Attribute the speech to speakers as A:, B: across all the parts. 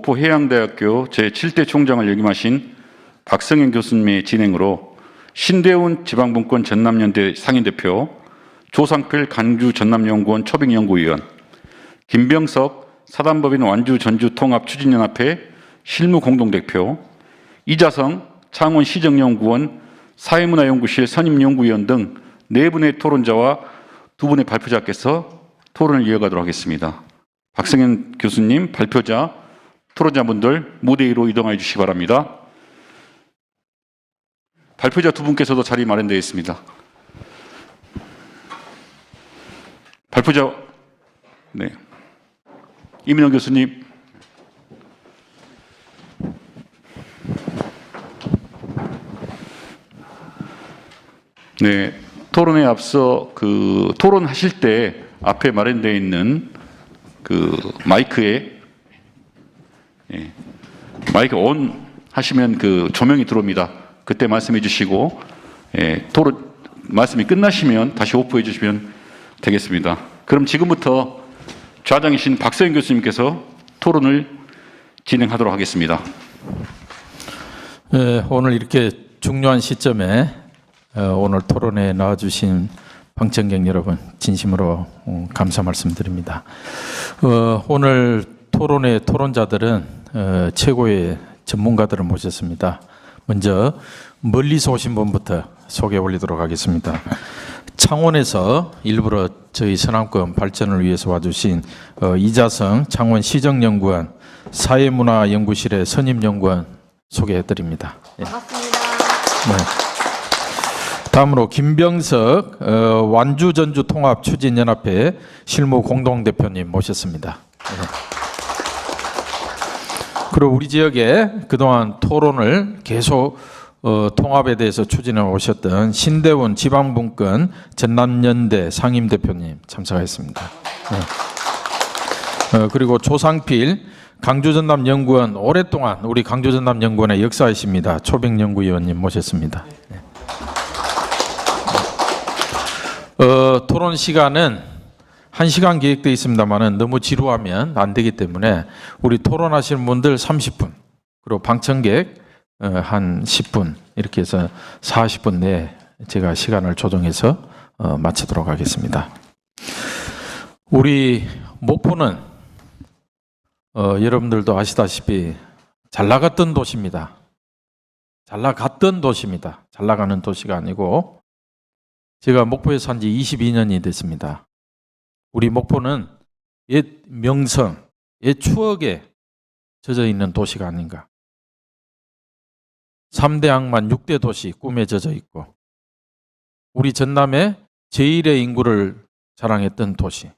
A: 목포해양대학교 제7대 총장을 역임하신 박성현 교수님의 진행으로 신대훈 지방분권 전남연대 상임대표, 조상필 간주 전남연구원 초빙연구위원, 김병석 사단법인 완주 전주 통합 추진연합회 실무공동대표, 이자성 창원 시정연구원 사회문화연구실 선임연구위원 등 4분의 토론자와 2분의 발표자께서 토론을 이어가도록 하겠습니다. 박성현 교수님, 발표자, 토론자분들 무대 위로 이동해 주시기 바랍니다. 발표자 2분께서도 자리 마련되어 있습니다. 발표자, 네, 이민영 교수님. 네, 토론에 앞서 토론하실 때 앞에 마련되어 있는 마이크에 마이크 온 하시면 조명이 들어옵니다. 그때 말씀해 주시고 토론 말씀이 끝나시면 다시 오프해 주시면 되겠습니다. 그럼 지금부터 좌장이신 박성현 교수님께서 토론을 진행하도록 하겠습니다.
B: 오늘 이렇게 중요한 시점에 오늘 토론에 나와주신 방청객 여러분 진심으로 감사 말씀드립니다. 오늘 토론의 토론자들은 최고의 전문가들을 모셨습니다. 먼저 멀리서 오신 분부터 소개 올리도록 하겠습니다. 창원에서 일부러 저희 서남권 발전을 위해서 와주신 이자성 창원시정연구원 사회문화연구실의 선임연구원 소개해드립니다.
C: 반갑습니다.
B: 네. 다음으로 김병석 완주 전주 통합 추진연합회 실무 공동대표님 모셨습니다. 네. 그리고 우리 지역에 그동안 토론을 계속 통합에 대해서 추진해 오셨던 신대훈 지방분권 전남연대 상임대표님 참석하셨습니다. 네. 그리고 조상필 강주전남연구원 오랫동안 우리 강주전남연구원의 역사이십니다. 초빙연구위원님 모셨습니다. 네. 토론 시간은 1시간 계획되어 있습니다만 너무 지루하면 안 되기 때문에 우리 토론하시는 분들 30분, 그리고 방청객 한 10분 이렇게 해서 40분 내에 제가 시간을 조정해서 마치도록 하겠습니다. 우리 목포는 여러분들도 아시다시피 잘 나갔던 도시입니다. 잘 나갔던 도시입니다. 잘 나가는 도시가 아니고 제가 목포에 산 지 22년이 됐습니다. 우리 목포는 옛 명성, 옛 추억에 젖어 있는 도시가 아닌가. 3대 항만 6대 도시 꿈에 젖어 있고 우리 전남에 제1의 인구를 자랑했던 도시.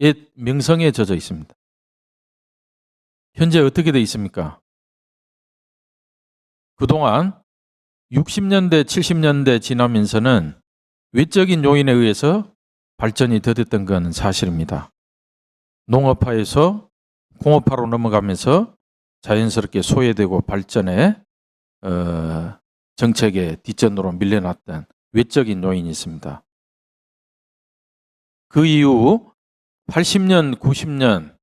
B: 옛 명성에 젖어 있습니다. 현재 어떻게 되어 있습니까? 그동안 60년대, 70년대 지나면서는 외적인 요인에 의해서 발전이 더뎠던 건 사실입니다. 농업화에서 공업화로 넘어가면서 자연스럽게 소외되고 발전에 정책의 뒷전으로 밀려났던 외적인 요인이 있습니다. 그 이후 80년, 90년,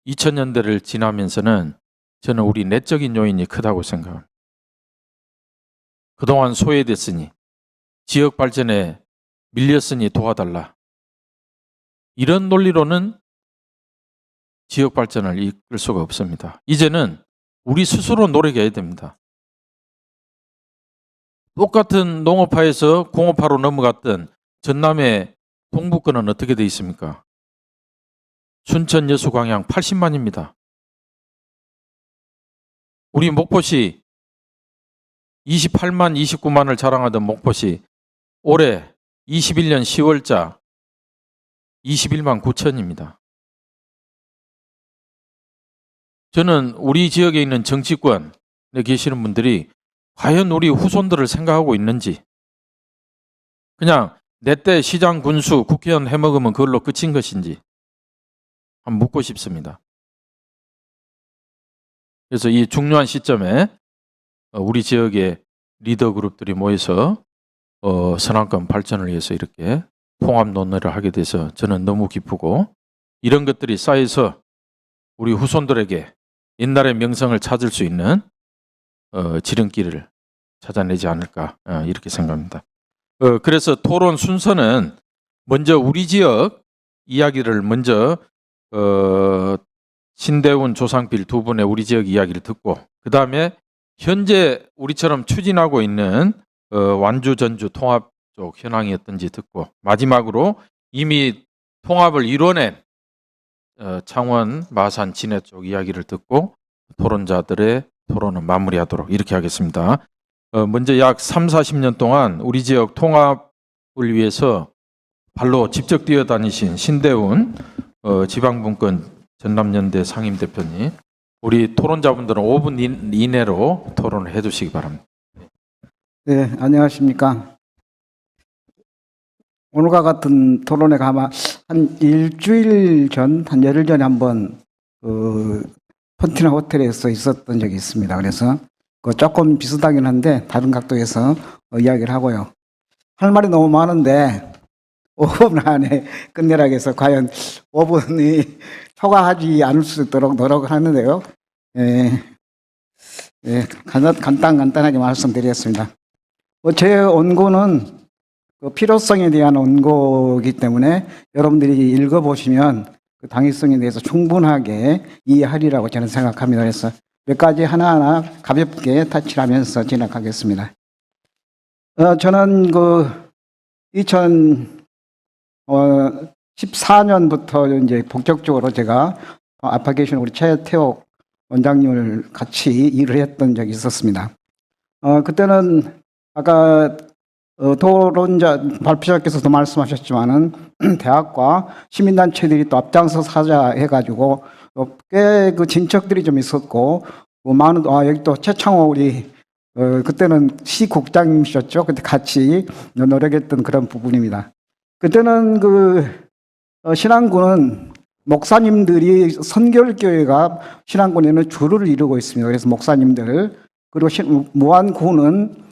B: 2000년대를 지나면서는 저는 우리 내적인 요인이 크다고 생각합니다. 그동안 소외됐으니 지역 발전에 밀렸으니 도와달라. 이런 논리로는 지역 발전을 이끌 수가 없습니다. 이제는 우리 스스로 노력해야 됩니다. 똑같은 농업화에서 공업화로 넘어갔던 전남의 동북권은 어떻게 되어 있습니까? 순천 여수 광양 80만입니다. 우리 목포시 28만 29만을 자랑하던 목포시 올해 21년 10월자 21만 9천입니다. 저는 우리 지역에 있는 정치권에 계시는 분들이 과연 우리 후손들을 생각하고 있는지, 그냥 내 때 시장 군수 국회의원 해먹으면 그걸로 끝인 것인지 한번 묻고 싶습니다. 그래서 이 중요한 시점에 우리 지역의 리더 그룹들이 모여서 서남권 발전을 위해서 이렇게 통합 논의를 하게 돼서 저는 너무 기쁘고, 이런 것들이 쌓여서 우리 후손들에게 옛날의 명성을 찾을 수 있는 지름길을 찾아내지 않을까 이렇게 생각합니다. 그래서 토론 순서는 먼저 우리 지역 이야기를 먼저 신대훈, 조상필 두 분의 우리 지역 이야기를 듣고 그 다음에 현재 우리처럼 추진하고 있는 완주, 전주 통합 쪽 현황이 어떤지 듣고 마지막으로 이미 통합을 이뤄낸 창원, 마산, 진해 쪽 이야기를 듣고 토론자들의 토론은 마무리하도록 이렇게 하겠습니다. 먼저 약 3, 40년 동안 우리 지역 통합을 위해서 발로 직접 뛰어다니신 신대훈 지방분권 전남연대 상임대표님, 우리 토론자분들은 5분 이내로 토론을 해주시기 바랍니다.
C: 네, 안녕하십니까. 오늘과 같은 토론회 아마 한 일주일 전, 한 열흘 전에 한번 폰티나 호텔에서 있었던 적이 있습니다. 그래서 조금 비슷하긴 한데 다른 각도에서 이야기를 하고요. 할 말이 너무 많은데 5분 안에 끝내라고 해서 과연 5분이 초과하지 않을 수 있도록 노력을 하는데요. 간단하게 말씀드리겠습니다. 제 원고는 그 필요성에 대한 원고이기 때문에 여러분들이 읽어보시면 그 당위성에 대해서 충분하게 이해하리라고 저는 생각합니다. 그래서 몇 가지 하나하나 가볍게 터치하면서 진행하겠습니다. 저는 그 2014년부터 이제 본격적으로 제가 앞에 계신 우리 최태옥 원장님을 같이 일을 했던 적이 있었습니다. 그때는 아까 토론자 발표자께서도 말씀하셨지만은 대학과 시민단체들이 또 앞장서서 하자 해가지고 꽤 그 진척들이 좀 있었고 많은 여기 또 최창호 우리 그때는 시국장님이셨죠. 그때 같이 노력했던 그런 부분입니다. 그때는 그 신안군은 목사님들이 선결교회가 신안군에는 주를 이루고 있습니다. 그래서 목사님들 그리고 무안군은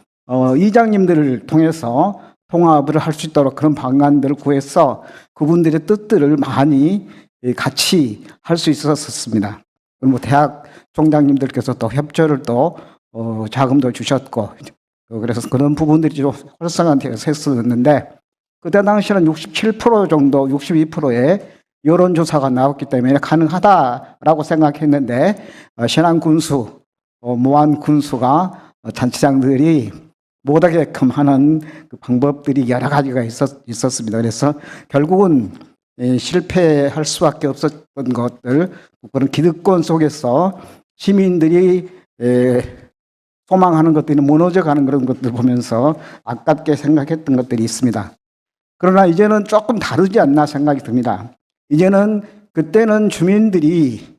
C: 이장님들을 통해서 통합을 할 수 있도록 그런 방안들을 구해서 그분들의 뜻들을 많이 같이 할 수 있었습니다. 뭐 대학 총장님들께서 또 협조를 또 자금도 주셨고 그래서 그런 부분들이 좀 활성화되어서 했었는데 그때 당시에는 67% 정도 62%의 여론조사가 나왔기 때문에 가능하다라고 생각했는데 신안군수, 무안군수가 잔치장들이 못하게끔 하는 그 방법들이 여러 가지가 있었습니다. 그래서 결국은 실패할 수밖에 없었던 것들, 그런 기득권 속에서 시민들이 소망하는 것들이 무너져가는 그런 것들 보면서 아깝게 생각했던 것들이 있습니다. 그러나 이제는 조금 다르지 않나 생각이 듭니다. 이제는 그때는 주민들이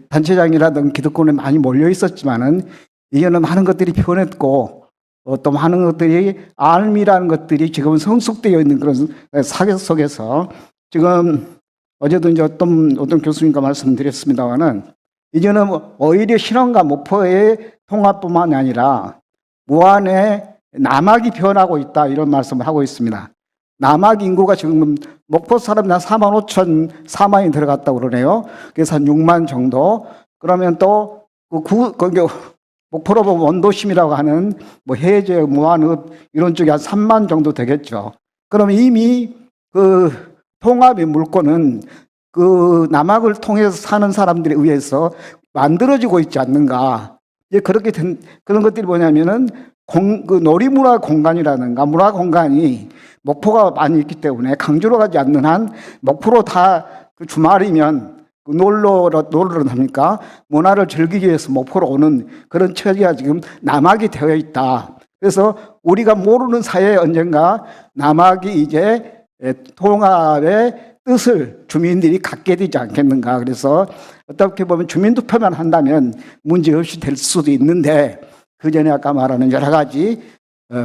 C: 단체장이라든 기득권에 많이 몰려 있었지만은 이제는 많은 것들이 변했고 또 많은 것들이 알미라는 것들이 지금은 성숙되어 있는 그런 사회 속에서 지금 어제도 이제 어떤 교수님과 말씀드렸습니다만은 이제는 오히려 신원과 목포의 통합뿐만 아니라 무안의 남학이 변하고 있다 이런 말씀을 하고 있습니다. 남학 인구가 지금 목포 사람이 한 45,000이 들어갔다고 그러네요. 그래서 한 6만 정도. 그러면 또 거기 목포로 보면 원도심이라고 하는 뭐 해제, 무안읍 이런 쪽이 한 3만 정도 되겠죠. 그럼 이미 그 통합의 물꼬는 그 남학을 통해서 사는 사람들에 의해서 만들어지고 있지 않는가. 이제 그렇게 된 그런 것들이 뭐냐면은 그 놀이문화 공간이라든가 문화 공간이 목포가 많이 있기 때문에 강주로 가지 않는 한 목포로 다 그 주말이면 놀러를 합니까? 문화를 즐기기 위해서 목포로 오는 그런 처지가 지금 남학이 되어 있다. 그래서 우리가 모르는 사이에 언젠가 남학이 이제 통합의 뜻을 주민들이 갖게 되지 않겠는가. 그래서 어떻게 보면 주민투표만 한다면 문제없이 될 수도 있는데 그 전에 아까 말하는 여러 가지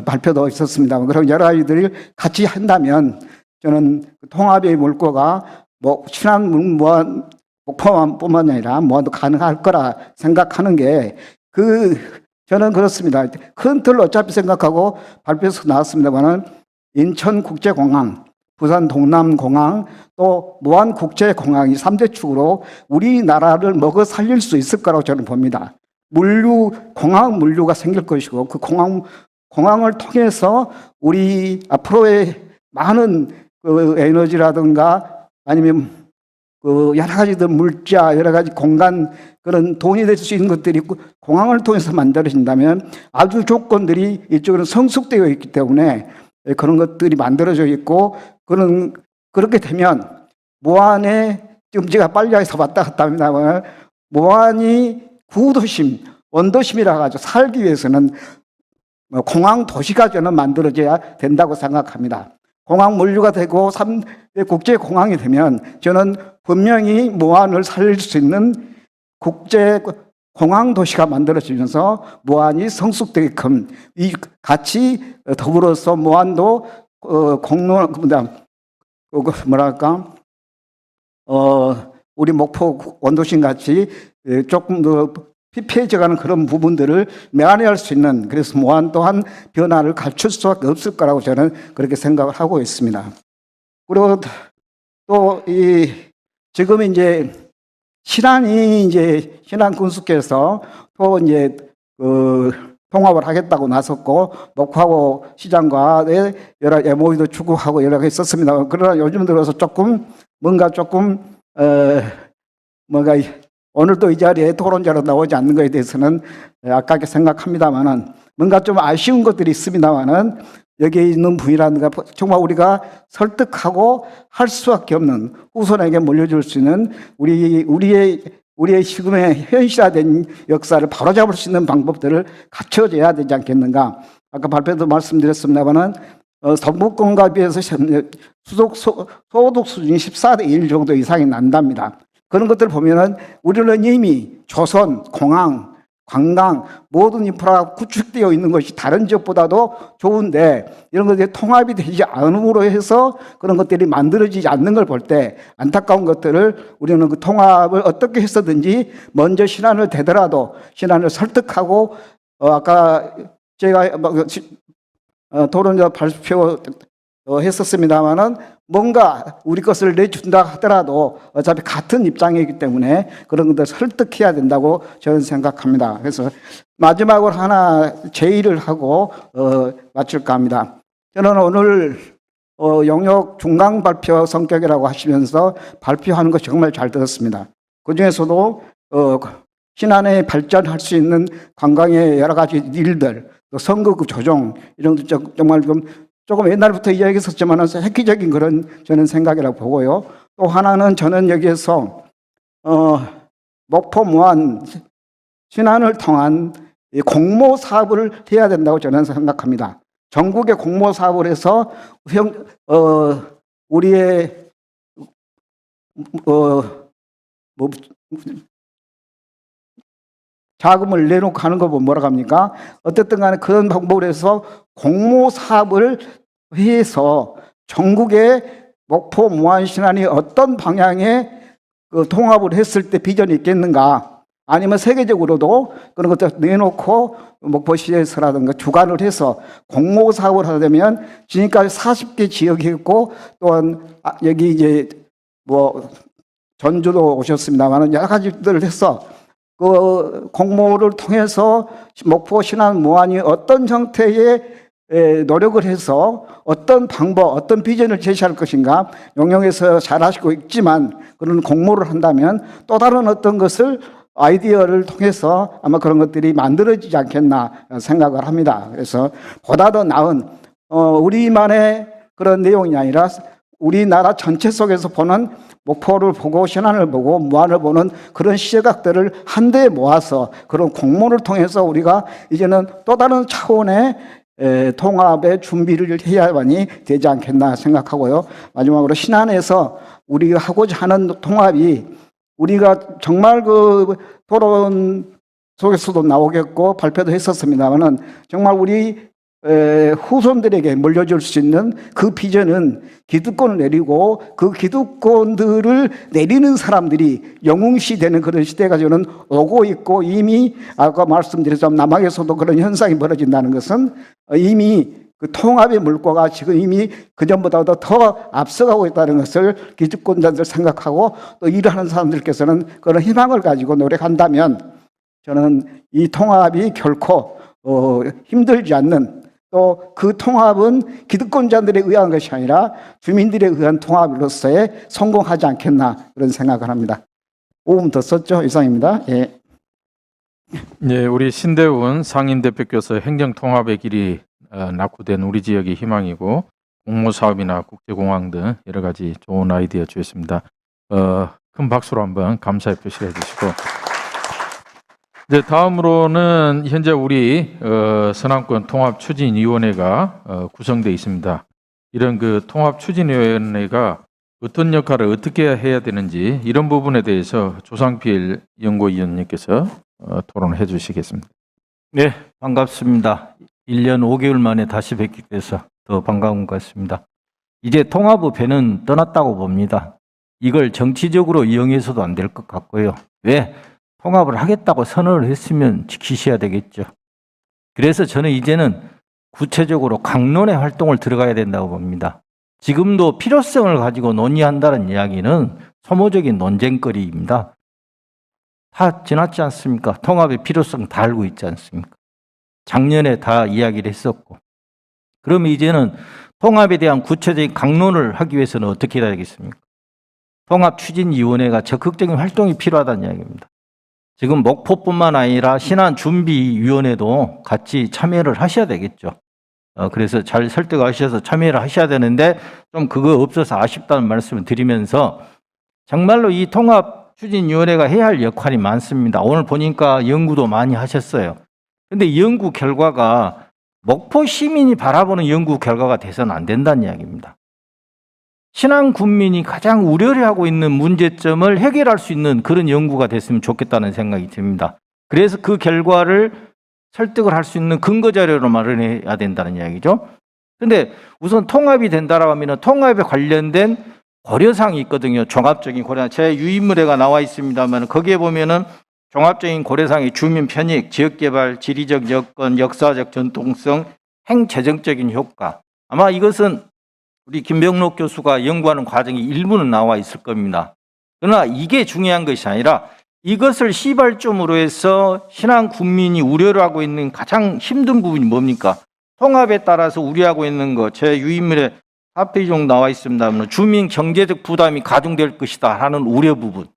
C: 발표도 있었습니다만 그런 여러 가지들을 같이 한다면 저는 통합의 물꼬가 뭐 친한 무안 목포뿐만 아니라 무안도 가능할 거라 생각하는 게 저는 그렇습니다. 큰 틀로 어차피 생각하고 발표에서 나왔습니다만은 인천국제공항 부산 동남공항, 또 무안국제공항이 3대 축으로 우리나라를 먹어 살릴 수 있을 거라고 저는 봅니다. 공항 물류가 생길 것이고 그 공항을 통해서 우리 앞으로의 많은 그 에너지라든가 아니면 그 여러 가지들 물자, 여러 가지 공간 그런 돈이 될 수 있는 것들이 공항을 통해서 만들어진다면 아주 조건들이 이쪽으로 성숙되어 있기 때문에 그런 것들이 만들어져 있고 그렇게 되면 무안에 지금 제가 빨리에서 왔다 갔다 합니다만 무안이 구도심, 원도심이라 가지고 살기 위해서는 공항 도시가 저는 만들어져야 된다고 생각합니다. 공항 물류가 되고 3대 국제 공항이 되면 저는 분명히 무안을 살릴 수 있는 국제 공항 도시가 만들어지면서 무안이 성숙되게끔 이 같이 더불어서 무안도 우리 목포 원도심 같이 조금 더 피폐해져가는 그런 부분들을 메아리할 수 있는, 그래서 무안 또한 변화를 갖출 수밖에 없을 거라고 저는 그렇게 생각을 하고 있습니다. 그리고 또 지금 이제 신안 군수께서 또 이제 통합을 하겠다고 나섰고 목포하고 시장과의 여러 MOU도 추구하고 여러 개 있었습니다. 그러나 요즘 들어서 뭔가 오늘도 이 자리에 토론자로 나오지 않는 것에 대해서는 아깝게 생각합니다만은 뭔가 좀 아쉬운 것들이 있습니다만은 여기에 있는 분이라든가 정말 우리가 설득하고 할 수밖에 없는 후손에게 물려줄 수 있는 우리의 지금의 현실화된 역사를 바로잡을 수 있는 방법들을 갖춰져야 되지 않겠는가. 아까 발표도 말씀드렸습니다만은 성북권과 비해서 소득 수준이 14대 1 정도 이상이 난답니다. 그런 것들을 보면은 우리는 이미 조선, 공항, 관광 모든 인프라가 구축되어 있는 것이 다른 지역보다도 좋은데 이런 것들이 통합이 되지 않음으로 해서 그런 것들이 만들어지지 않는 걸 볼 때 안타까운 것들을 우리는 그 통합을 어떻게 했었든지 먼저 신안을 되더라도 신안을 설득하고 아까 제가 토론자 발표 했었습니다마는 뭔가 우리 것을 내준다 하더라도 어차피 같은 입장이기 때문에 그런 것들 설득해야 된다고 저는 생각합니다. 그래서 마지막으로 하나 제의를 하고 마칠까 합니다. 저는 오늘 영역 중간 발표 성격이라고 하시면서 발표하는 거 정말 잘 들었습니다. 그중에서도 신안에 발전할 수 있는 관광의 여러 가지 일들, 또 선거구 조정 이런 것도 정말 조금 옛날부터 이야기했었지만 획기적인 그런 저는 생각이라고 보고요. 또 하나는 저는 여기에서 목포 무안 신안을 통한 공모 사업을 해야 된다고 저는 생각합니다. 전국의 공모 사업을 해서 우리의 자금을 내놓고 하는 거 뭐라고 합니까? 어쨌든 간에 그런 방법으로 해서 공모 사업을 해서 전국의 목포 무안 신안이 어떤 방향의 통합을 했을 때 비전이 있겠는가, 아니면 세계적으로도 그런 것들 내놓고 목포시에서라든가 주관을 해서 공모 사업을 하게 되면 지금까지 40개 지역이 있고 또한 여기 이제 전주도 오셨습니다만 여러 가지들을 해서 그 공모를 통해서 목포 신안 무안이 어떤 형태의 노력을 해서 어떤 방법, 어떤 비전을 제시할 것인가, 용역에서 잘 하시고 있지만 그런 공모를 한다면 또 다른 어떤 것을 아이디어를 통해서 아마 그런 것들이 만들어지지 않겠나 생각을 합니다. 그래서 보다 더 나은 우리만의 그런 내용이 아니라 우리나라 전체 속에서 보는 목포를 보고 신안을 보고 무안을 보는 그런 시각들을 한데 모아서 그런 공모를 통해서 우리가 이제는 또 다른 차원의 통합의 준비를 해야만이 되지 않겠나 생각하고요. 마지막으로 신안에서 우리가 하고자 하는 통합이 우리가 정말 그 토론 속에서도 나오겠고 발표도 했었습니다만은 정말 우리 후손들에게 물려줄 수 있는 그 비전은 기득권을 내리고 그 기득권들을 내리는 사람들이 영웅시되는 그런 시대가 저는 오고 있고, 이미 아까 말씀드렸지만 남한에서도 그런 현상이 벌어진다는 것은 이미 그 통합의 물꼬가 지금 이미 그전보다도 더 앞서가고 있다는 것을 기득권자들 생각하고 또 일하는 사람들께서는 그런 희망을 가지고 노력한다면 저는 이 통합이 결코 힘들지 않는, 또 그 통합은 기득권자들에 의한 것이 아니라 주민들에 의한 통합으로서의 성공하지 않겠나 그런 생각을 합니다. 5분 더 썼죠? 이상입니다. 예.
B: 네, 우리 신대훈 상임대표께서 행정통합의 길이 낙후된 우리 지역의 희망이고 공모사업이나 국제공항 등 여러 가지 좋은 아이디어 주셨습니다. 큰 박수로 한번 감사의 표시를 해주시고, 이제 다음으로는 현재 우리 서남권 통합추진위원회가 구성되어 있습니다. 이런 그 통합추진위원회가 어떤 역할을 어떻게 해야 되는지 이런 부분에 대해서 조상필 연구위원님께서 토론해 주시겠습니다.
D: 네, 반갑습니다. 1년 5개월 만에 다시 뵙게 돼서 더 반가운 것 같습니다. 이제 통합의 배는 떠났다고 봅니다. 이걸 정치적으로 이용해서도 안 될 것 같고요. 왜? 통합을 하겠다고 선언을 했으면 지키셔야 되겠죠. 그래서 저는 이제는 구체적으로 강론의 활동을 들어가야 된다고 봅니다. 지금도 필요성을 가지고 논의한다는 이야기는 소모적인 논쟁거리입니다. 다 지났지 않습니까? 통합의 필요성 다 알고 있지 않습니까? 작년에 다 이야기를 했었고. 그럼 이제는 통합에 대한 구체적인 강론을 하기 위해서는 어떻게 해야 되겠습니까? 통합추진위원회가 적극적인 활동이 필요하다는 이야기입니다. 지금 목포뿐만 아니라 신안준비위원회도 같이 참여를 하셔야 되겠죠. 그래서 잘 설득하셔서 참여를 하셔야 되는데 좀 그거 없어서 아쉽다는 말씀을 드리면서 정말로 이 통합추진위원회가 해야 할 역할이 많습니다. 오늘 보니까 연구도 많이 하셨어요. 근데 연구 결과가 목포 시민이 바라보는 연구 결과가 돼서는 안 된다는 이야기입니다. 신안 군민이 가장 우려하고 있는 문제점을 해결할 수 있는 그런 연구가 됐으면 좋겠다는 생각이 듭니다. 그래서 그 결과를 설득을 할 수 있는 근거 자료로 마련해야 된다는 이야기죠. 그런데 우선 통합이 된다라고 하면 통합에 관련된 고려사항이 있거든요. 종합적인 고려사항. 제 유인물에가 나와 있습니다만 거기에 보면은 종합적인 고려사항이 주민 편익, 지역개발, 지리적 여건, 역사적 전통성, 행재정적인 효과. 아마 이것은 우리 김병록 교수가 연구하는 과정이 일부는 나와 있을 겁니다. 그러나 이게 중요한 것이 아니라 이것을 시발점으로 해서 신안 국민이 우려를 하고 있는 가장 힘든 부분이 뭡니까? 통합에 따라서 우려하고 있는 것, 제 유인물에 4페이지 정도 나와 있습니다만 주민 경제적 부담이 가중될 것이다 하는 우려 부분.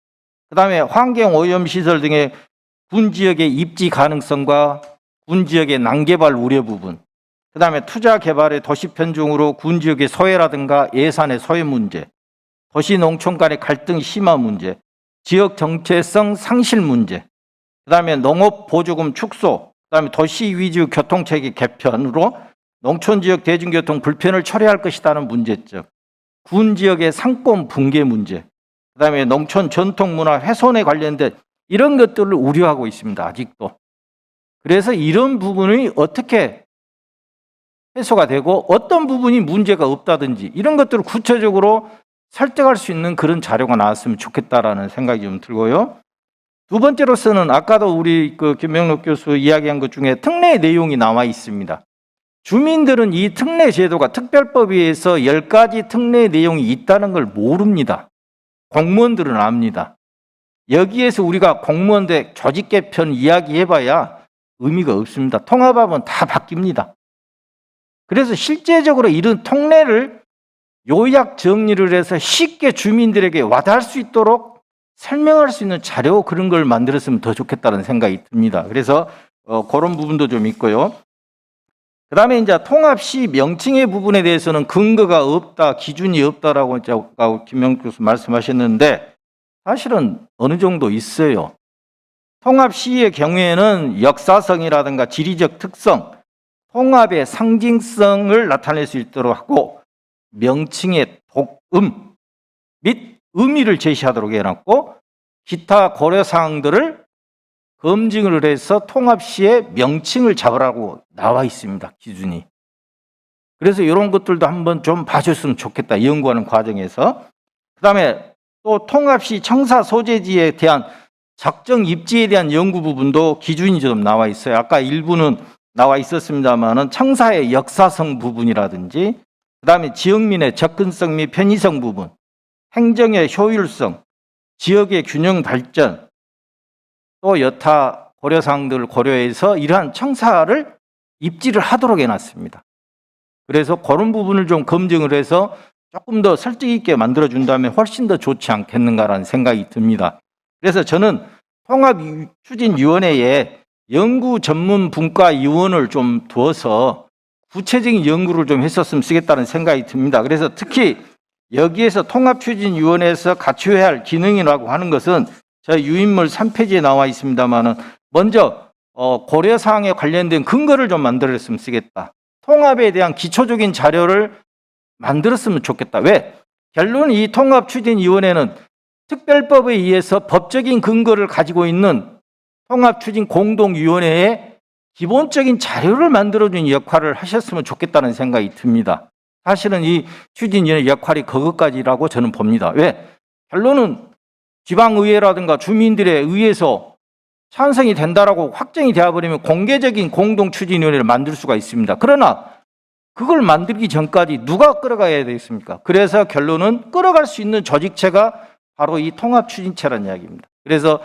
D: 그 다음에 환경오염시설 등의 군 지역의 입지 가능성과 군 지역의 난개발 우려 부분. 그 다음에 투자 개발의 도시 편중으로 군 지역의 소외라든가 예산의 소외 문제, 도시 농촌 간의 갈등 심화 문제, 지역 정체성 상실 문제, 그 다음에 농업 보조금 축소, 그 다음에 도시 위주 교통체계 개편으로 농촌 지역 대중교통 불편을 초래할 것이라는 문제점, 군 지역의 상권 붕괴 문제, 그 다음에 농촌 전통문화 훼손에 관련된 이런 것들을 우려하고 있습니다. 아직도. 그래서 이런 부분이 어떻게 해소가 되고 어떤 부분이 문제가 없다든지 이런 것들을 구체적으로 설득할 수 있는 그런 자료가 나왔으면 좋겠다라는 생각이 좀 들고요. 두 번째로서는 아까도 우리 김병록 교수 이야기한 것 중에 특례 내용이 나와 있습니다. 주민들은 이 특례 제도가 특별법에 의해서 10가지 특례 내용이 있다는 걸 모릅니다. 공무원들은 압니다. 여기에서 우리가 공무원들 조직 개편 이야기해봐야 의미가 없습니다. 통합하면 다 바뀝니다. 그래서 실제적으로 이런 통례를 요약 정리를 해서 쉽게 주민들에게 와닿을 수 있도록 설명할 수 있는 자료 그런 걸 만들었으면 더 좋겠다는 생각이 듭니다. 그래서 그런 부분도 좀 있고요. 그 다음에 이제 통합 시 명칭의 부분에 대해서는 근거가 없다, 기준이 없다라고 김명국 교수 말씀하셨는데 사실은 어느 정도 있어요. 통합 시의 경우에는 역사성이라든가 지리적 특성, 통합의 상징성을 나타낼 수 있도록 하고 명칭의 독음 및 의미를 제시하도록 해놨고 기타 고려사항들을 검증을 해서 통합 시의 명칭을 잡으라고 나와 있습니다. 기준이. 그래서 이런 것들도 한번 좀 봐줬으면 좋겠다. 연구하는 과정에서. 그 다음에 또 통합 시 청사 소재지에 대한 적정 입지에 대한 연구 부분도 기준이 좀 나와 있어요. 아까 일부는 나와 있었습니다만은 청사의 역사성 부분이라든지 그다음에 지역민의 접근성 및 편의성 부분, 행정의 효율성, 지역의 균형 발전, 또 여타 고려사항들을 고려해서 이러한 청사를 입지를 하도록 해놨습니다. 그래서 그런 부분을 좀 검증을 해서 조금 더 설득 있게 만들어준다면 훨씬 더 좋지 않겠는가라는 생각이 듭니다. 그래서 저는 통합추진위원회에 연구전문분과위원을 좀 두어서 구체적인 연구를 좀 했었으면 쓰겠다는 생각이 듭니다. 그래서 특히 여기에서 통합추진위원회에서 갖춰야 할 기능이라고 하는 것은 저희 유인물 3페이지에 나와 있습니다만은 먼저 고려사항에 관련된 근거를 좀 만들었으면 쓰겠다. 통합에 대한 기초적인 자료를 만들었으면 좋겠다. 왜? 결론은 이 통합추진위원회는 특별법에 의해서 법적인 근거를 가지고 있는 통합추진공동위원회의 기본적인 자료를 만들어주는 역할을 하셨으면 좋겠다는 생각이 듭니다. 사실은 이 추진위원회 역할이 그것까지라고 저는 봅니다. 왜? 결론은 지방의회라든가 주민들에 의해서 찬성이 된다라고 확정이 되어버리면 공개적인 공동추진위원회를 만들 수가 있습니다. 그러나 그걸 만들기 전까지 누가 끌어가야 되겠습니까? 그래서 결론은 끌어갈 수 있는 조직체가 바로 이 통합추진체라는 이야기입니다. 그래서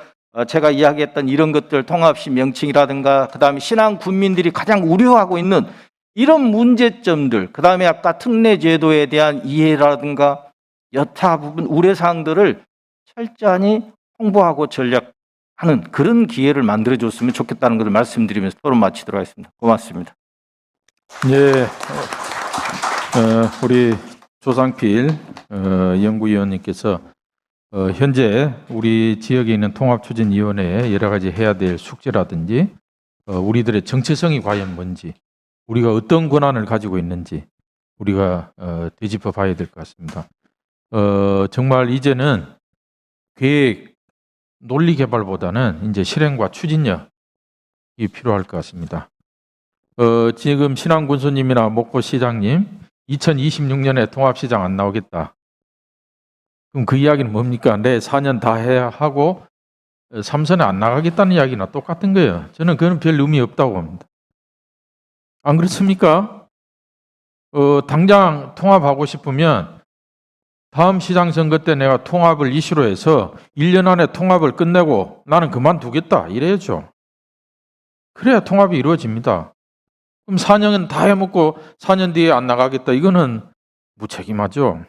D: 제가 이야기했던 이런 것들, 통합시 명칭이라든가 그다음에 신앙 군민들이 가장 우려하고 있는 이런 문제점들, 그다음에 아까 특례제도에 대한 이해라든가 여타 부분 우려사항들을 철저히 홍보하고 전략하는 그런 기회를 만들어줬으면 좋겠다는 것을 말씀드리면서 토론 마치도록 하겠습니다. 고맙습니다.
B: 예, 우리 조상필 연구위원님께서 현재 우리 지역에 있는 통합추진위원회에 여러 가지 해야 될 숙제라든지 우리들의 정체성이 과연 뭔지, 우리가 어떤 권한을 가지고 있는지 우리가 되짚어 봐야 될 것 같습니다. 정말 이제는 계획, 논리 개발보다는 이제 실행과 추진력이 필요할 것 같습니다. 지금 신앙 군수님이나 목포 시장님 2026년에 통합시장 안 나오겠다. 그럼 그 이야기는 뭡니까? 내 4년 다 해야 하고 3선에 안 나가겠다는 이야기나 똑같은 거예요. 저는 그건 별 의미 없다고 봅니다. 안 그렇습니까? 당장 통합하고 싶으면 다음 시장 선거 때 내가 통합을 이슈로 해서 1년 안에 통합을 끝내고 나는 그만두겠다 이래야죠. 그래야 통합이 이루어집니다. 그럼 4년은 다 해먹고 4년 뒤에 안 나가겠다. 이거는 무책임하죠.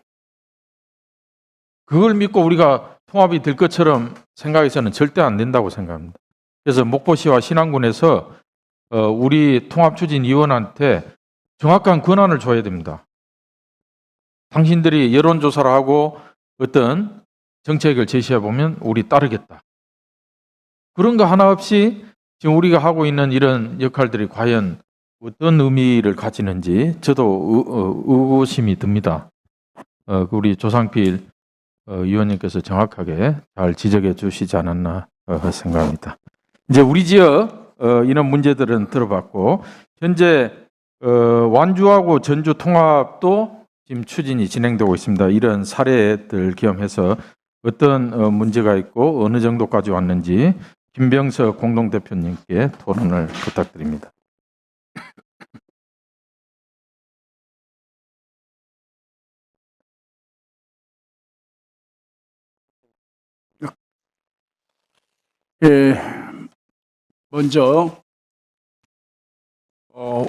B: 그걸 믿고 우리가 통합이 될 것처럼 생각해서는 절대 안 된다고 생각합니다. 그래서 목포시와 신안군에서 우리 통합추진위원한테 정확한 권한을 줘야 됩니다. 당신들이 여론조사를 하고 어떤 정책을 제시해보면 우리 따르겠다. 그런 거 하나 없이 지금 우리가 하고 있는 이런 역할들이 과연 어떤 의미를 가지는지 저도 의구심이 듭니다. 우리 조상필 위원님께서 정확하게 잘 지적해 주시지 않았나 생각합니다. 이제 우리 지역 이런 문제들은 들어봤고 현재 완주하고 전주 통합도 지금 추진이 진행되고 있습니다. 이런 사례들 겸해서 어떤 문제가 있고 어느 정도까지 왔는지 김병석 공동대표님께 토론을 부탁드립니다.
E: 예, 먼저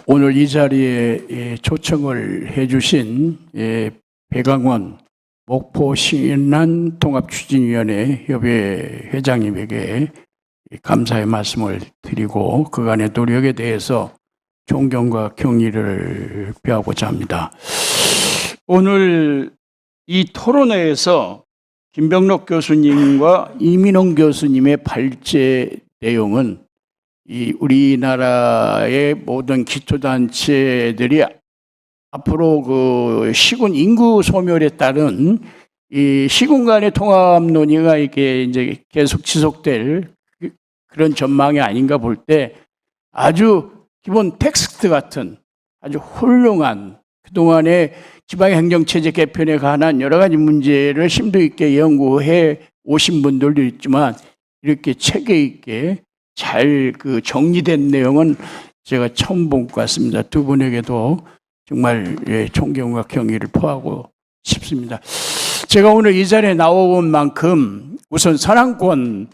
E: 오늘 이 자리에 초청을 해주신 배강원 목포 신안 통합추진위원회 협의 회장님에게 감사의 말씀을 드리고 그간의 노력에 대해서 존경과 경의를 표하고자 합니다. 오늘 이 토론회에서 김병록 교수님과 이민홍 교수님의 발제 내용은 이 우리나라의 모든 기초단체들이 앞으로 그 시군 인구 소멸에 따른 이 시군 간의 통합 논의가 이게 이제 계속 지속될 그런 전망이 아닌가 볼 때 아주 기본 텍스트 같은 아주 훌륭한 그동안의 지방행정체제 개편에 관한 여러 가지 문제를 심도 있게 연구해 오신 분들도 있지만 이렇게 체계 있게 잘 그 정리된 내용은 제가 처음 본 것 같습니다. 두 분에게도 정말 존경과 경의를 표하고 싶습니다. 제가 오늘 이 자리에 나온 만큼 우선 선안권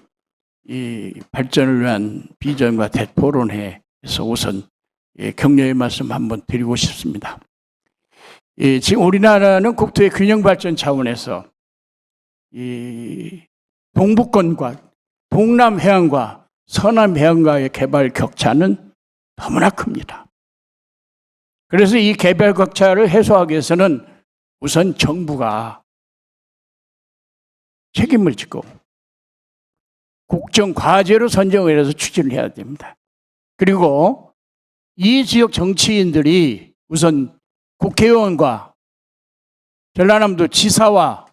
E: 이 발전을 위한 비전과 대토론회에서 우선 격려의 말씀 한번 드리고 싶습니다. 지금 우리나라는 국토의 균형 발전 차원에서 이 동북권과 동남 해안과 서남 해안과의 개발 격차는 너무나 큽니다. 그래서 이 개발 격차를 해소하기 위해서는 우선 정부가 책임을 지고 국정 과제로 선정을 해서 추진을 해야 됩니다. 그리고 이 지역 정치인들이 우선 국회의원과 전라남도 지사와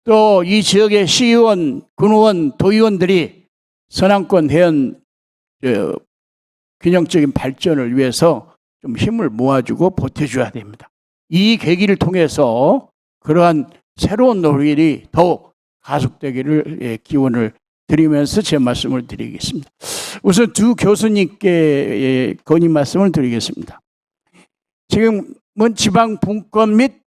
E: 또 이 지역의 시의원, 군의원, 도의원들이 서남권 해안 균형적인 발전을 위해서 좀 힘을 모아주고 보태줘야 됩니다. 이 계기를 통해서 그러한 새로운 노력이 더욱 가속되기를 기원을 드리면서 제 말씀을 드리겠습니다. 우선 두 교수님께 건의 말씀을 드리겠습니다. 지금은 지방분권 및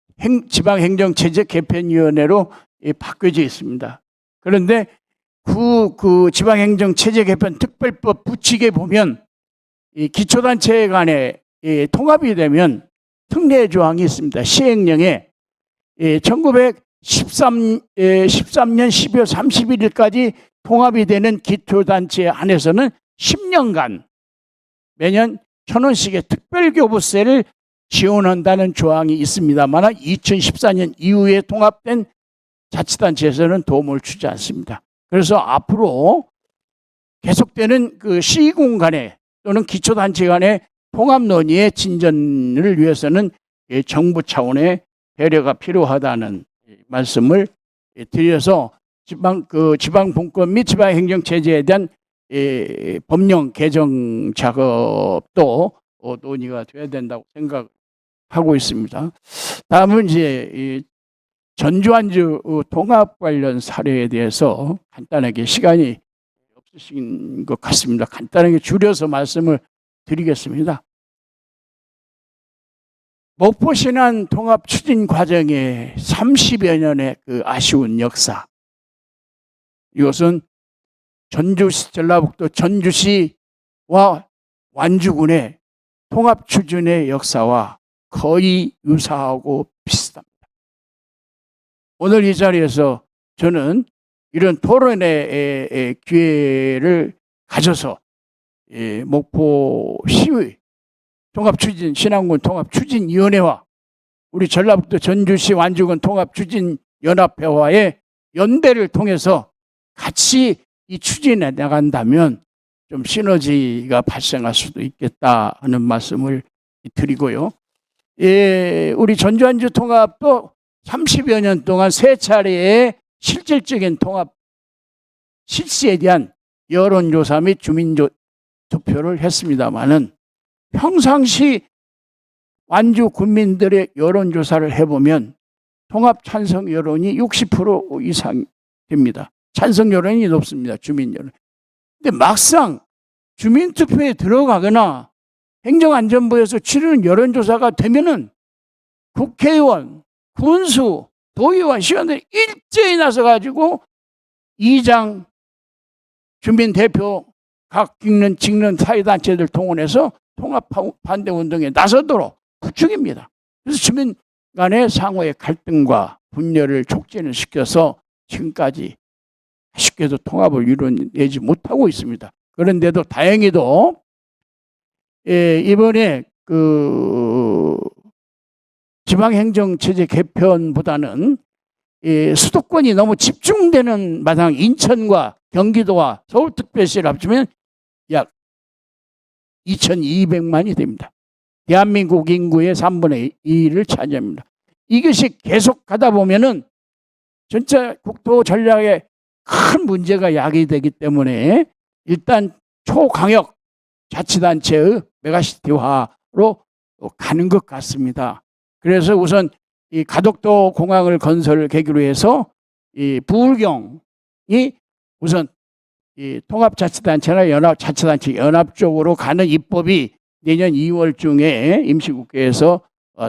E: 지방행정체제 개편위원회로 바뀌어져 있습니다. 그런데 그 지방행정체제 개편 특별법 부칙에 보면 이 기초단체 간에 통합이 되면 특례 조항이 있습니다. 시행령에 1913년 12월 31일까지 통합이 되는 기초단체 안에서는 10년간 매년 1,000원씩의 특별교부세를 지원한다는 조항이 있습니다만 2014년 이후에 통합된 자치단체에서는 도움을 주지 않습니다. 그래서 앞으로 계속되는 그 시공 간에 또는 기초단체 간의 통합 논의의 진전을 위해서는 정부 차원의 배려가 필요하다는 말씀을 드려서 지방분권 및 지방행정체제에 대한 법령 개정 작업도 논의가 돼야 된다고 생각하고 있습니다. 다음은 이제 전주 완주 통합 관련 사례에 대해서 간단하게 시간이 없으신 것 같습니다. 간단하게 줄여서 말씀을 드리겠습니다. 목포 신안 통합 추진 과정에 30여 년의 그 아쉬운 역사. 이것은 전라북도 전주시와 완주군의 통합 추진의 역사와 거의 유사하고 비슷합니다. 오늘 이 자리에서 저는 이런 토론의 기회를 가져서 목포시의 통합추진 신안군 통합추진위원회와 우리 전라북도 전주시 완주군 통합추진연합회와의 연대를 통해서 같이 이 추진해 나간다면 좀 시너지가 발생할 수도 있겠다 하는 말씀을 드리고요. 우리 전주 완주 통합도 30여 년 동안 세 차례의 실질적인 통합 실시에 대한 여론조사 및 주민투표를 했습니다마는 평상시 완주 군민들의 여론조사를 해보면 통합 찬성 여론이 60% 이상 됩니다. 찬성 여론이 높습니다. 주민 여론. 근데 막상 주민투표에 들어가거나 행정안전부에서 치르는 여론조사가 되면은 국회의원, 군수, 도의원, 시의원들이 일제히 나서가지고 이장, 주민대표, 각 직는 사회단체들 동원해서 통합 반대 운동에 나서도록 부추깁니다. 그래서 주민 간의 상호의 갈등과 분열을 촉진을 시켜서 지금까지 쉽게도 통합을 이뤄내지 못하고 있습니다. 그런데도 다행히도 이번에 그 지방행정체제 개편보다는 수도권이 너무 집중되는 마당 인천과 경기도와 서울특별시를 합치면 약 2,200만이 됩니다. 대한민국 인구의 3분의 2를 차지합니다. 이것이 계속 가다 보면은 전체 국토 전략에 큰 문제가 야기되기 때문에 일단 초강력 자치단체의 메가시티화로 가는 것 같습니다. 그래서 우선 이 가덕도 공항을 건설을 계기로 해서 이 부울경이 우선 이 통합자치단체나 연합자치단체 연합 쪽으로 가는 입법이 내년 2월 중에 임시국회에서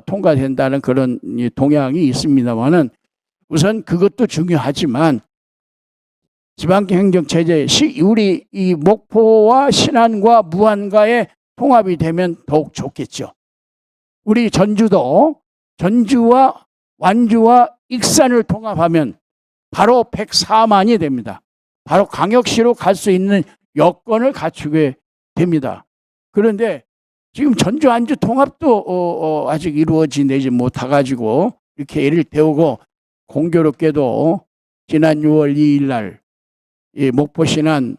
E: 통과된다는 그런 동향이 있습니다만은 우선 그것도 중요하지만 지방행정체제 우리 이 목포와 신안과 무안과의 통합이 되면 더욱 좋겠죠. 우리 전주도 전주와 완주와 익산을 통합하면 바로 104만이 됩니다. 바로 광역시로 갈 수 있는 여건을 갖추게 됩니다. 그런데 지금 전주 완주 통합도 아직 이루어지지 못해가지고 이렇게 애를 태우고 공교롭게도 지난 6월 2일 날 목포 신안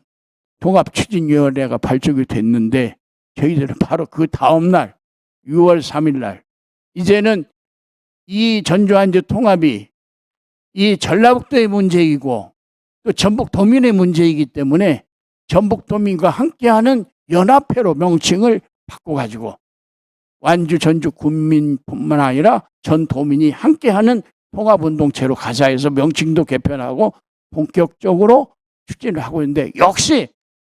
E: 통합추진위원회가 발족이 됐는데 저희들은 바로 그 다음 날 6월 3일 날 이제는 이 전주 완주 통합이 이 전라북도의 문제이고 또 전북도민의 문제이기 때문에 전북도민과 함께하는 연합회로 명칭을 바꿔가지고 완주 전주 군민뿐만 아니라 전 도민이 함께하는 통합운동체로 가자 해서 명칭도 개편하고 본격적으로 추진을 하고 있는데 역시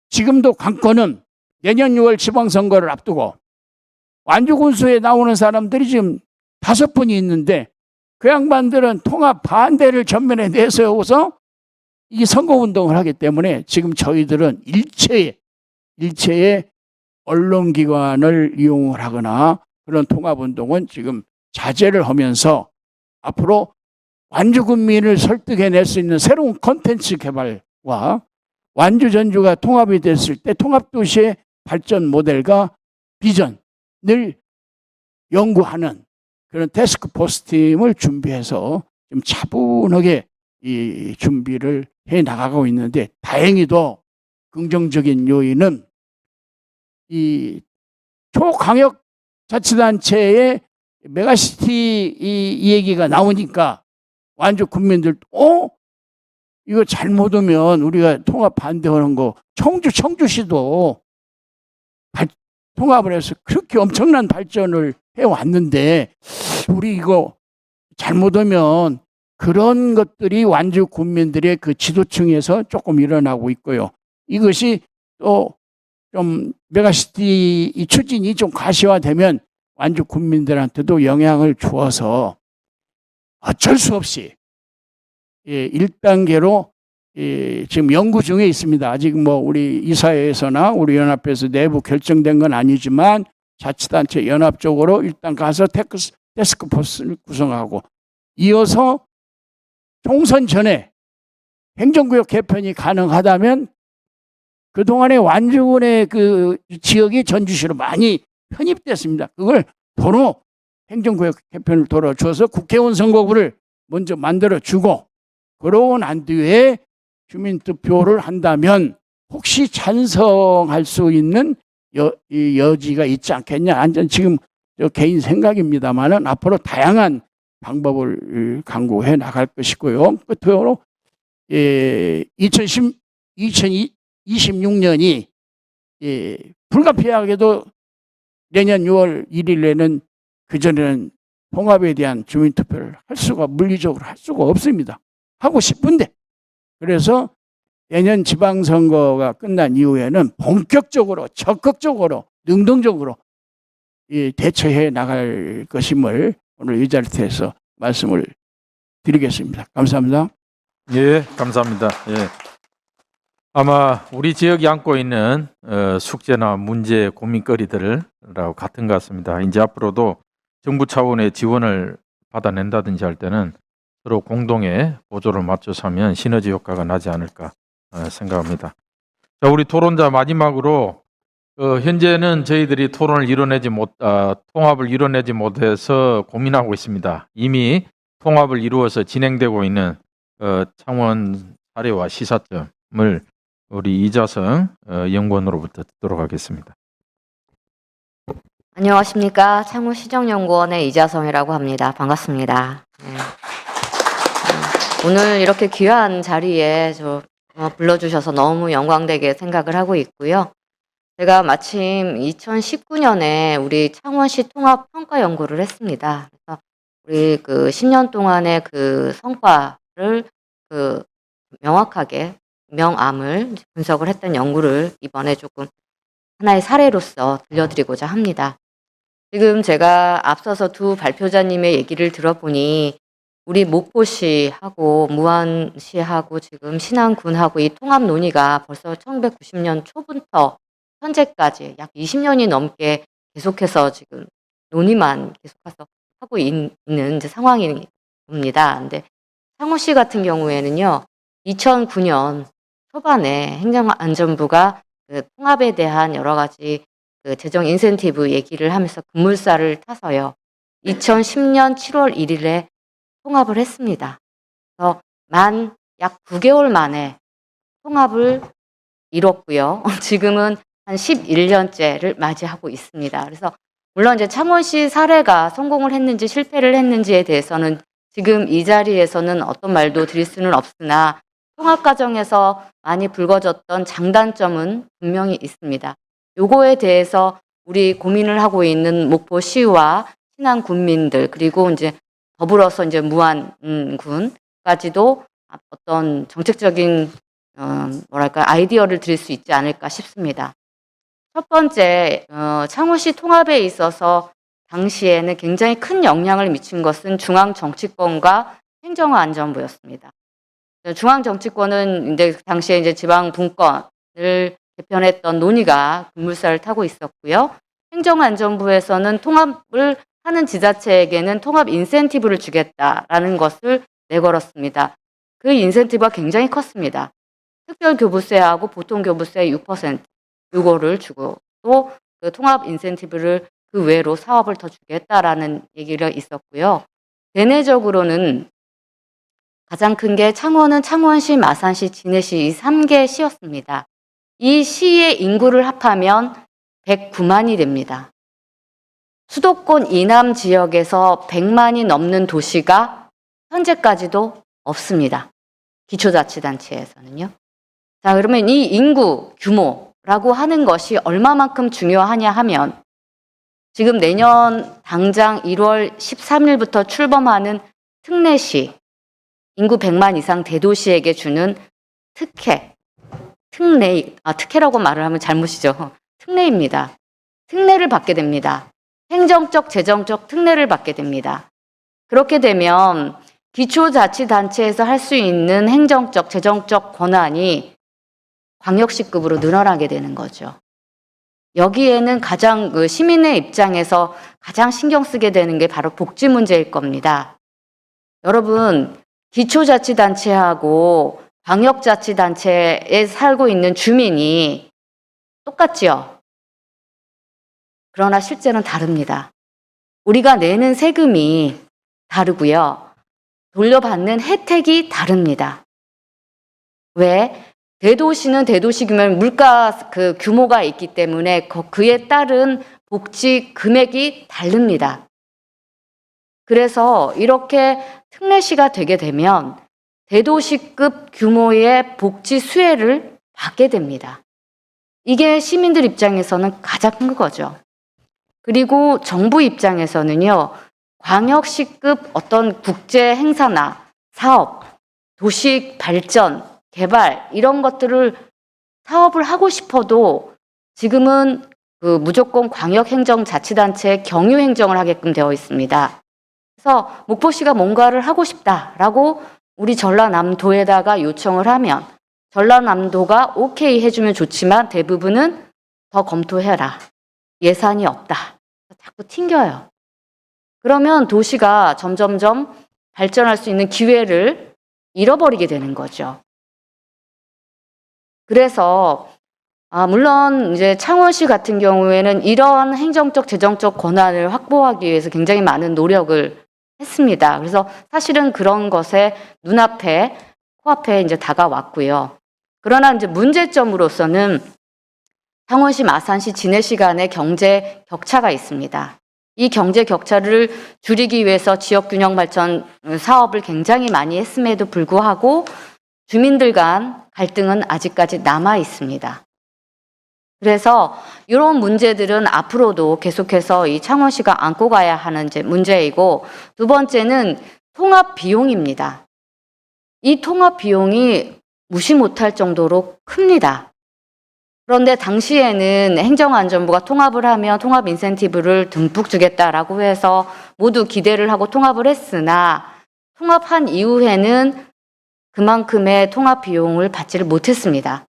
E: 지금도 관건은 내년 6월 지방선거를 앞두고 완주군수에 나오는 사람들이 지금 5분이 있는데 그 양반들은 통합 반대를 전면에 내세워서 이 선거운동을 하기 때문에 지금 저희들은 일체의 언론기관을 이용을 하거나 그런 통합운동은 지금 자제를 하면서 앞으로 완주군민을 설득해낼 수 있는 새로운 콘텐츠 개발과 완주 전주가 통합이 됐을 때 통합도시의 발전 모델과 비전을 연구하는 그런 태스크포스 팀을 준비해서 좀 차분하게 이 준비를 해 나가고 있는데 다행히도 긍정적인 요인은 이 초광역 자치단체의 메가시티 이 얘기가 나오니까 완주 국민들 이거 잘못 오면 우리가 통합 반대하는 거 청주시도 통합을 해서 그렇게 엄청난 발전을 해왔는데 우리 이거 잘못 오면 그런 것들이 완주 국민들의 그 지도층에서 조금 일어나고 있고요. 이것이 또 좀 메가시티 이 추진이 좀 가시화되면 완주 국민들한테도 영향을 주어서 어쩔 수 없이 1단계로 지금 연구 중에 있습니다. 아직 뭐 우리 이사회에서나 우리 연합회에서 내부 결정된 건 아니지만 자치단체 연합적으로 일단 가서 태스크포스를 구성하고 이어서 총선 전에 행정구역 개편이 가능하다면 그동안에 완주군의 그 지역이 전주시로 많이 편입됐습니다. 그걸 도로 행정구역 개편을 도와줘서 국회의원 선거구를 먼저 만들어주고 그러고 난 뒤에 주민투표를 한다면 혹시 찬성할 수 있는 여지가 있지 않겠냐. 완전 지금 개인 생각입니다만은 앞으로 다양한 방법을 강구해 나갈 것이고요. 끝으로 2026년이 불가피하게도 내년 6월 1일에는 그전에는 통합에 대한 주민투표를 물리적으로 할 수가 없습니다. 하고 싶은데 그래서 내년 지방선거가 끝난 이후에는 본격적으로 적극적으로 능동적으로 대처해 나갈 것임을 오늘 이 자리에서 말씀을 드리겠습니다. 감사합니다.
B: 예, 감사합니다. 예. 아마 우리 지역이 안고 있는 숙제나 문제, 고민거리들하고 같은 것 같습니다. 이제 앞으로도 정부 차원의 지원을 받아낸다든지 할 때는 서로 공동의 보조를 맞춰서 하면 시너지 효과가 나지 않을까 생각합니다. 자, 우리 토론자 마지막으로 현재는 저희들이 통합을 이뤄내지 못해서 고민하고 있습니다. 이미 통합을 이루어서 진행되고 있는 창원 사례와 시사점을 우리 이자성 연구원으로부터 듣도록 하겠습니다.
F: 안녕하십니까. 창원시정연구원의 이자성이라고 합니다. 반갑습니다. 네. 오늘 이렇게 귀한 자리에 불러주셔서 너무 영광되게 생각을 하고 있고요. 제가 마침 2019년에 우리 창원시 통합 평가 연구를 했습니다. 그래서 우리 10년 동안의 그 성과를 명확하게 명암을 분석을 했던 연구를 이번에 조금 하나의 사례로서 들려드리고자 합니다. 지금 제가 앞서서 두 발표자님의 얘기를 들어보니 우리 목포시하고 무안시하고 지금 신안군하고 이 통합 논의가 벌써 1990년 초부터 현재까지 약 20년이 넘게 계속해서 지금 논의만 계속해서 하고 있는 이제 상황입니다. 근데 창원시 같은 경우에는요, 2009년 초반에 행정안전부가 그 통합에 대한 여러 가지 그 재정 인센티브 얘기를 하면서 급물살을 타서요, 2010년 7월 1일에 통합을 했습니다. 그래서 약 9개월 만에 통합을 이뤘고요. 지금은 한 11년째를 맞이하고 있습니다. 그래서 물론 이제 창원시 사례가 성공을 했는지 실패를 했는지에 대해서는 지금 이 자리에서는 어떤 말도 드릴 수는 없으나 통합 과정에서 많이 불거졌던 장단점은 분명히 있습니다. 요거에 대해서 우리 고민을 하고 있는 목포시와 신안 군민들 그리고 이제 더불어서 이제 무안군까지도 어떤 정책적인 아이디어를 드릴 수 있지 않을까 싶습니다. 첫 번째, 창원시 통합에 있어서 당시에는 굉장히 큰 영향을 미친 것은 중앙정치권과 행정안전부였습니다. 중앙정치권은 이제 당시에 이제 지방 분권을 개편했던 논의가 급물살을 타고 있었고요. 행정안전부에서는 통합을 하는 지자체에게는 통합 인센티브를 주겠다라는 것을 내걸었습니다. 그 인센티브가 굉장히 컸습니다. 특별교부세하고 보통교부세 6% 이거를 주고 또 그 통합 인센티브를 그 외로 사업을 더 주겠다라는 얘기가 있었고요. 대내적으로는 가장 큰 게 창원은 창원시, 마산시, 진해시 이 3개 시였습니다. 이 시의 인구를 합하면 109만이 됩니다. 수도권 이남 지역에서 100만이 넘는 도시가 현재까지도 없습니다. 기초자치단체에서는요. 자, 그러면 이 인구 규모라고 하는 것이 얼마만큼 중요하냐 하면 지금 내년 당장 1월 13일부터 출범하는 특례시, 인구 100만 이상 대도시에게 주는 특례라고 말을 하면 잘못이죠. 특례입니다. 특례를 받게 됩니다. 행정적, 재정적 특례를 받게 됩니다. 그렇게 되면 기초자치단체에서 할 수 있는 행정적, 재정적 권한이 광역시급으로 늘어나게 되는 거죠. 여기에는 가장 시민의 입장에서 가장 신경 쓰게 되는 게 바로 복지 문제일 겁니다. 여러분, 기초자치단체하고 광역자치단체에 살고 있는 주민이 똑같지요? 그러나 실제는 다릅니다. 우리가 내는 세금이 다르고요. 돌려받는 혜택이 다릅니다. 왜? 대도시는 대도시 규모는 물가 그 규모가 있기 때문에 그에 따른 복지 금액이 다릅니다. 그래서 이렇게 특례시가 되게 되면 대도시급 규모의 복지 수혜를 받게 됩니다. 이게 시민들 입장에서는 가장 큰 거죠. 그리고 정부 입장에서는요, 광역시급 어떤 국제 행사나 사업, 도시 발전, 개발 이런 것들을 사업을 하고 싶어도 지금은 그 무조건 광역행정자치단체의 경유행정을 하게끔 되어 있습니다. 그래서 목포시가 뭔가를 하고 싶다라고 우리 전라남도에다가 요청을 하면 전라남도가 오케이 해주면 좋지만 대부분은 더 검토해라. 예산이 없다. 자꾸 튕겨요. 그러면 도시가 점점점 발전할 수 있는 기회를 잃어버리게 되는 거죠. 그래서 물론 이제 창원시 같은 경우에는 이런 행정적, 재정적 권한을 확보하기 위해서 굉장히 많은 노력을 했습니다. 그래서 사실은 그런 것에 눈앞에, 코앞에 이제 다가왔고요. 그러나 이제 문제점으로서는 창원시, 마산시, 진해시 간의 경제 격차가 있습니다. 이 경제 격차를 줄이기 위해서 지역균형 발전 사업을 굉장히 많이 했음에도 불구하고 주민들 간 갈등은 아직까지 남아 있습니다. 그래서 이런 문제들은 앞으로도 계속해서 이 창원시가 안고 가야 하는 문제이고, 두 번째는 통합 비용입니다. 이 통합 비용이 무시 못할 정도로 큽니다. 그런데 당시에는 행정안전부가 통합을 하면 통합 인센티브를 듬뿍 주겠다라고 해서 모두 기대를 하고 통합을 했으나 통합한 이후에는 그만큼의 통합 비용을 받지를 못했습니다.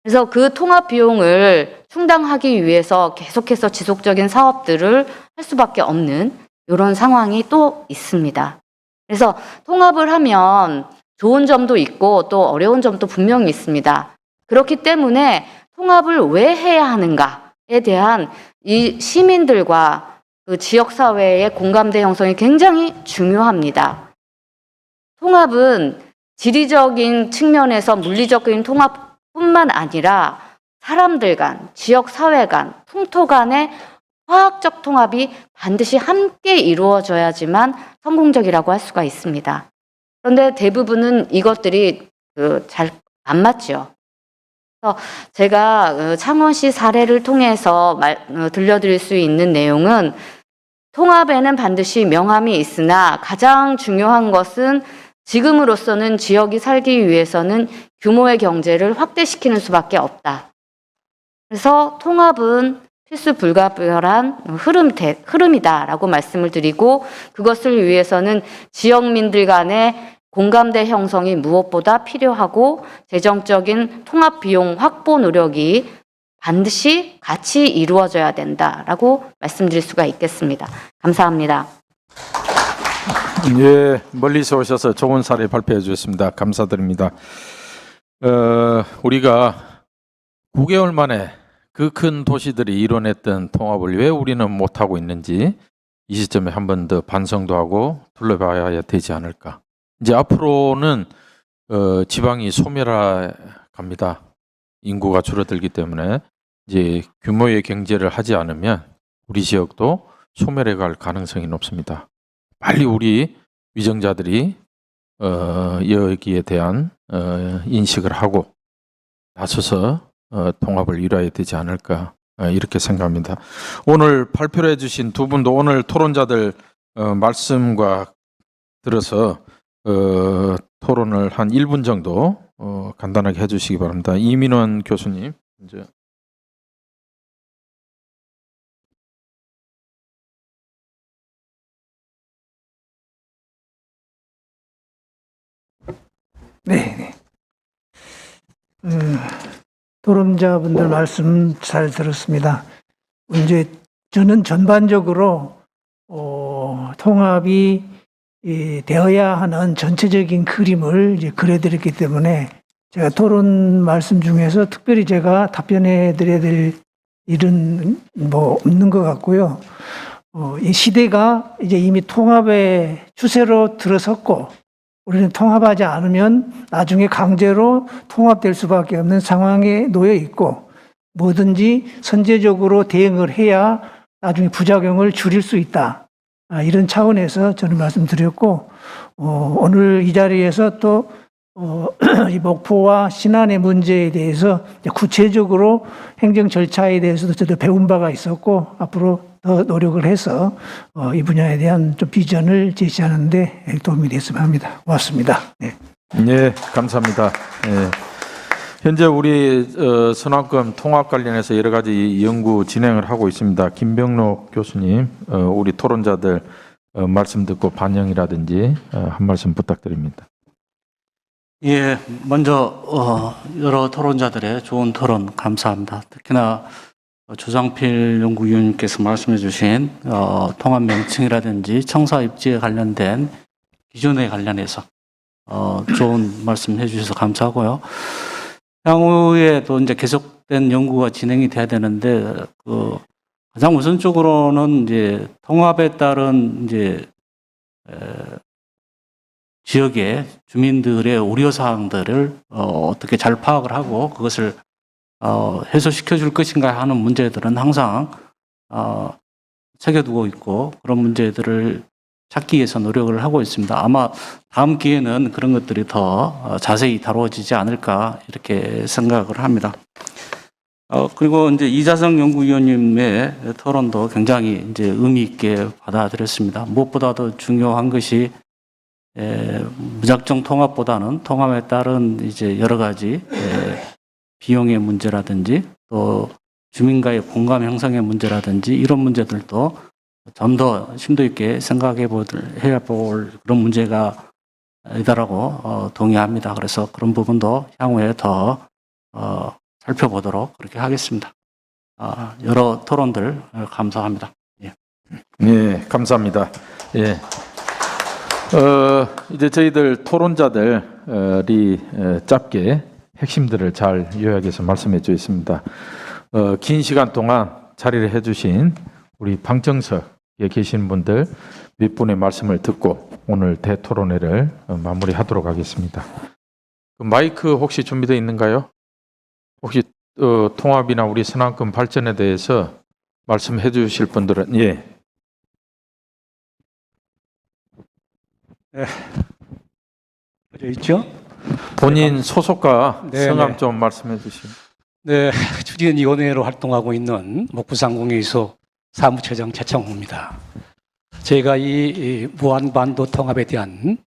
F: 그래서 그 통합 비용을 충당하기 위해서 계속해서 지속적인 사업들을 할 수밖에 없는 이런 상황이 또 있습니다. 그래서 통합을 하면 좋은 점도 있고 또 어려운 점도 분명히 있습니다. 그렇기 때문에 통합을 왜 해야 하는가에 대한 이 시민들과 그 지역사회의 공감대 형성이 굉장히 중요합니다. 통합은 지리적인 측면에서 물리적인 통합뿐만 아니라 사람들 간, 지역사회 간, 풍토 간의 화학적 통합이 반드시 함께 이루어져야지만 성공적이라고 할 수가 있습니다. 그런데 대부분은 이것들이 잘 안 맞죠. 그래서 제가 창원시 사례를 통해서 들려드릴 수 있는 내용은 통합에는 반드시 명함이 있으나 가장 중요한 것은 지금으로서는 지역이 살기 위해서는 규모의 경제를 확대시키는 수밖에 없다. 그래서 통합은 필수 불가결한 흐름이다라고 말씀을 드리고 그것을 위해서는 지역민들 간의 공감대 형성이 무엇보다 필요하고 재정적인 통합 비용 확보 노력이 반드시 같이 이루어져야 된다라고 말씀드릴 수가 있겠습니다. 감사합니다.
B: 예, 멀리서 오셔서 좋은 사례 발표해 주셨습니다. 감사드립니다. 우리가 9개월 만에 그 큰 도시들이 이뤄냈던 통합을 왜 우리는 못하고 있는지 이 시점에 한 번 더 반성도 하고 둘러봐야 되지 않을까. 이제 앞으로는 지방이 소멸해 갑니다. 인구가 줄어들기 때문에 이제 규모의 경제를 하지 않으면 우리 지역도 소멸해 갈 가능성이 높습니다. 빨리 우리 위정자들이 여기에 대한 인식을 하고 나서서 통합을 이뤄야 되지 않을까 이렇게 생각합니다. 오늘 발표를 해주신 두 분도 오늘 토론자들 말씀과 들어서 토론을 한 1분 정도 간단하게 해주시기 바랍니다. 이민원 교수님 먼저.
G: 네. 토론자분들 말씀 잘 들었습니다. 이제 저는 전반적으로 통합이 되어야 하는 전체적인 그림을 이제 그려드렸기 때문에 제가 토론 말씀 중에서 특별히 제가 답변해 드려야 될 일은 뭐 없는 것 같고요. 이 시대가 이제 이미 통합의 추세로 들어섰고 우리는 통합하지 않으면 나중에 강제로 통합될 수밖에 없는 상황에 놓여 있고 뭐든지 선제적으로 대응을 해야 나중에 부작용을 줄일 수 있다. 이런 차원에서 저는 말씀드렸고 오늘 이 자리에서 또 이 목포와 신안의 문제에 대해서 구체적으로 행정 절차에 대해서도 저도 배운 바가 있었고 앞으로 더 노력을 해서 이 분야에 대한 좀 비전을 제시하는 데 도움이 됐으면 합니다. 고맙습니다. 네.
B: 네, 감사합니다. 네. 현재 우리 선화권 통합 관련해서 여러 가지 연구 진행을 하고 있습니다. 김병록 교수님, 우리 토론자들 말씀 듣고 반영이라든지 한 말씀 부탁드립니다.
H: 예, 먼저 여러 토론자들의 좋은 토론 감사합니다. 특히나 조장필 연구위원님께서 말씀해 주신 통합 명칭이라든지 청사 입지에 관련된 기준에 관련해서 좋은 말씀 해주셔서 감사하고요. 향후에도 이제 계속된 연구가 진행이 돼야 되는데 가장 우선적으로는 이제 통합에 따른 이제 지역의 주민들의 우려 사항들을 어떻게 잘 파악을 하고 그것을 해소시켜 줄 것인가 하는 문제들은 항상 새겨두고 있고 그런 문제들을 찾기 위해서 노력을 하고 있습니다. 아마 다음 기회는 그런 것들이 더 자세히 다루어지지 않을까 이렇게 생각을 합니다. 그리고 이제 이자성 연구위원님의 토론도 굉장히 이제 의미 있게 받아들였습니다. 무엇보다도 중요한 것이 무작정 통합보다는 통합에 따른 이제 여러 가지 비용의 문제라든지 또 주민과의 공감 형성의 문제라든지 이런 문제들도 좀 더 심도 있게 해야 볼 그런 문제가 이다라고 동의합니다. 그래서 그런 부분도 향후에 더 살펴보도록 그렇게 하겠습니다. 여러 토론들 감사합니다. 예.
B: 네, 감사합니다. 예. 이제 저희들 토론자들이 짧게 핵심들을 잘 요약해서 말씀해 주셨습니다. 긴 시간 동안 자리를 해주신 우리 방청석에 계신 분들 몇 분의 말씀을 듣고 오늘 대토론회를 마무리하도록 하겠습니다. 마이크 혹시 준비되어 있는가요? 혹시 통합이나 우리 선안권 발전에 대해서 말씀해 주실 분들은 예.
I: 있죠?
B: 본인 소속과
I: 네,
B: 성함
I: 네.
B: 좀 말씀해 주시면.
I: 네, 추진위원회로 활동하고 있는 목부상공회의소 사무처장 최창호입니다. 제가 이 무한반도 통합에 대한